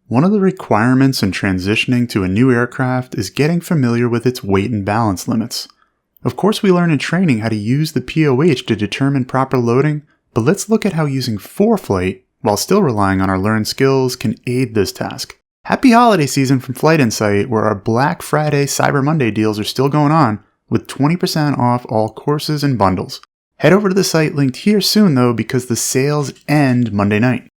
One of the requirements in transitioning to a new aircraft is getting familiar with its weight and balance limits. Of course, we learn in training how to use the POH to determine proper loading, but let's look at how using ForeFlight, while still relying on our learned skills, can aid this task. Happy holiday season from Flight Insight, where our Black Friday Cyber Monday deals are still going on, with 20% off all courses and bundles. Head over to the site linked here soon though, because the sales end Monday night.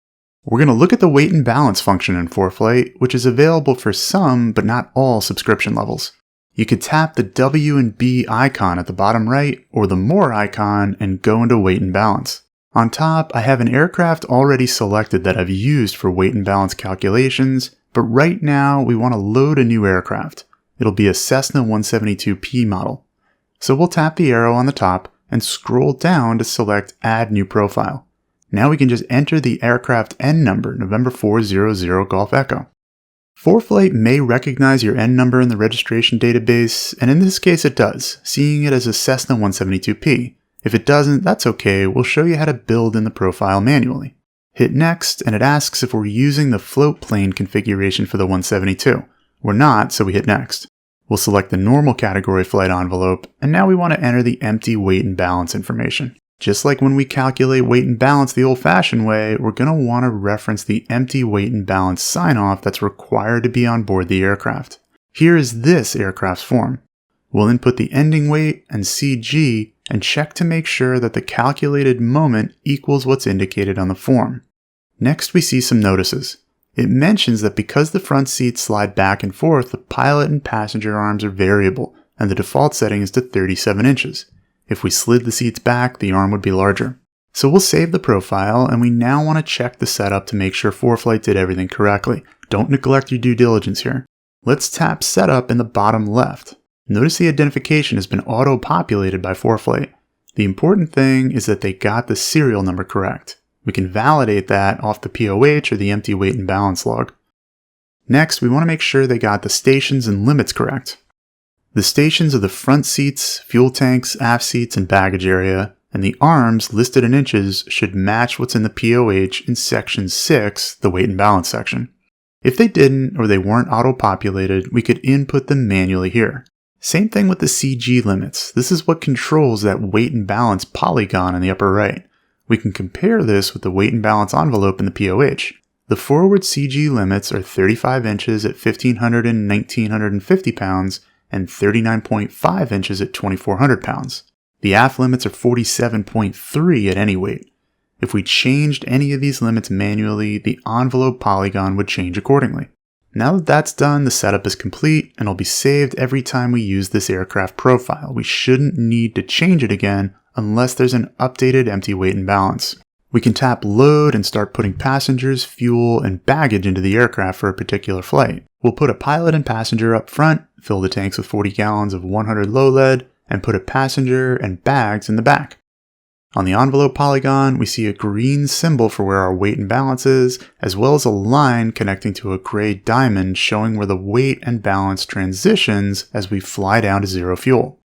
We're going to look at the weight and balance function in ForeFlight, which is available for some but not all subscription levels. You could tap the W and B icon at the bottom right or the More icon and go into weight and balance. On top, I have an aircraft already selected that I've used for weight and balance calculations, but right now we want to load a new aircraft. It'll be a Cessna 172P model. So we'll tap the arrow on the top and scroll down to select Add New Profile. Now we can just enter the aircraft N number, November 400 Golf Echo. ForeFlight may recognize your N number in the registration database, and in this case it does, seeing it as a Cessna 172P. If it doesn't, that's okay, we'll show you how to build in the profile manually. Hit Next, and it asks if we're using the float plane configuration for the 172. We're not, so we hit Next. We'll select the normal category flight envelope, and now we want to enter the empty weight and balance information. Just like when we calculate weight and balance the old-fashioned way, we're going to want to reference the empty weight and balance sign-off that's required to be on board the aircraft. Here is this aircraft's form. We'll input the ending weight and CG and check to make sure that the calculated moment equals what's indicated on the form. Next, we see some notices. It mentions that because the front seats slide back and forth, the pilot and passenger arms are variable, and the default setting is to 37 inches. If we slid the seats back, the arm would be larger. So we'll save the profile, and we now want to check the setup to make sure ForeFlight did everything correctly. Don't neglect your due diligence here. Let's tap Setup in the bottom left. Notice the identification has been auto-populated by ForeFlight. The important thing is that they got the serial number correct. We can validate that off the POH or the empty weight and balance log. Next, we want to make sure they got the stations and limits correct. The stations are the front seats, fuel tanks, aft seats, and baggage area, and the arms listed in inches should match what's in the POH in section 6, the weight and balance section. If they didn't or they weren't auto-populated, we could input them manually here. Same thing with the CG limits. This is what controls that weight and balance polygon in the upper right. We can compare this with the weight and balance envelope in the POH. The forward CG limits are 35 inches at 1,500 and 1,950 pounds and 39.5 inches at 2,400 pounds. The aft limits are 47.3 at any weight. If we changed any of these limits manually, the envelope polygon would change accordingly. Now that that's done, the setup is complete and will be saved every time we use this aircraft profile. We shouldn't need to change it again unless there's an updated empty weight and balance. We can tap Load and start putting passengers, fuel, and baggage into the aircraft for a particular flight. We'll put a pilot and passenger up front, fill the tanks with 40 gallons of 100 low lead, and put a passenger and bags in the back. On the envelope polygon, we see a green symbol for where our weight and balance is, as well as a line connecting to a gray diamond showing where the weight and balance transitions as we fly down to zero fuel.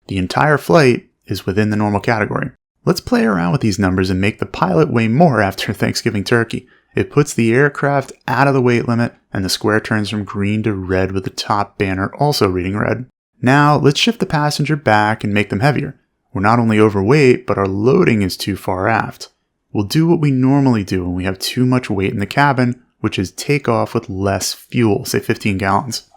The entire flight is within the normal category. Let's play around with these numbers and make the pilot weigh more after Thanksgiving turkey. It puts the aircraft out of the weight limit, and the square turns from green to red with the top banner also reading red. Now, let's shift the passenger back and make them heavier. We're not only overweight, but our loading is too far aft. We'll do what we normally do when we have too much weight in the cabin, which is take off with less fuel, say 15 gallons.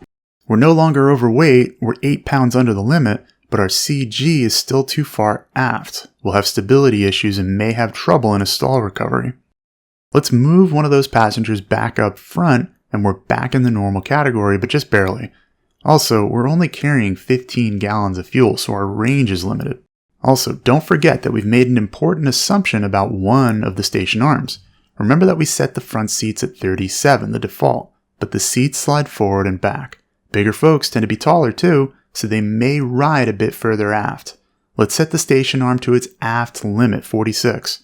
We're no longer overweight, we're 8 pounds under the limit, but our CG is still too far aft. We'll have stability issues and may have trouble in a stall recovery. Let's move one of those passengers back up front, and we're back in the normal category, but just barely. Also, we're only carrying 15 gallons of fuel, so our range is limited. Also, don't forget that we've made an important assumption about one of the station arms. Remember that we set the front seats at 37, the default, but the seats slide forward and back. Bigger folks tend to be taller too, so they may ride a bit further aft. Let's set the station arm to its aft limit, 46.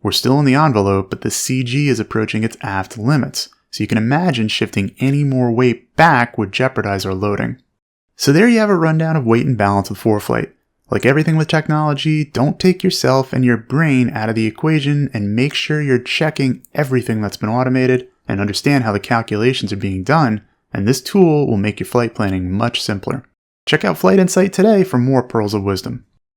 We're still in the envelope, but the CG is approaching its aft limits, so you can imagine shifting any more weight back would jeopardize our loading. So there you have a rundown of weight and balance with ForeFlight. Like everything with technology, don't take yourself and your brain out of the equation and make sure you're checking everything that's been automated and understand how the calculations are being done, and this tool will make your flight planning much simpler. Check out Flight Insight today for more pearls of wisdom.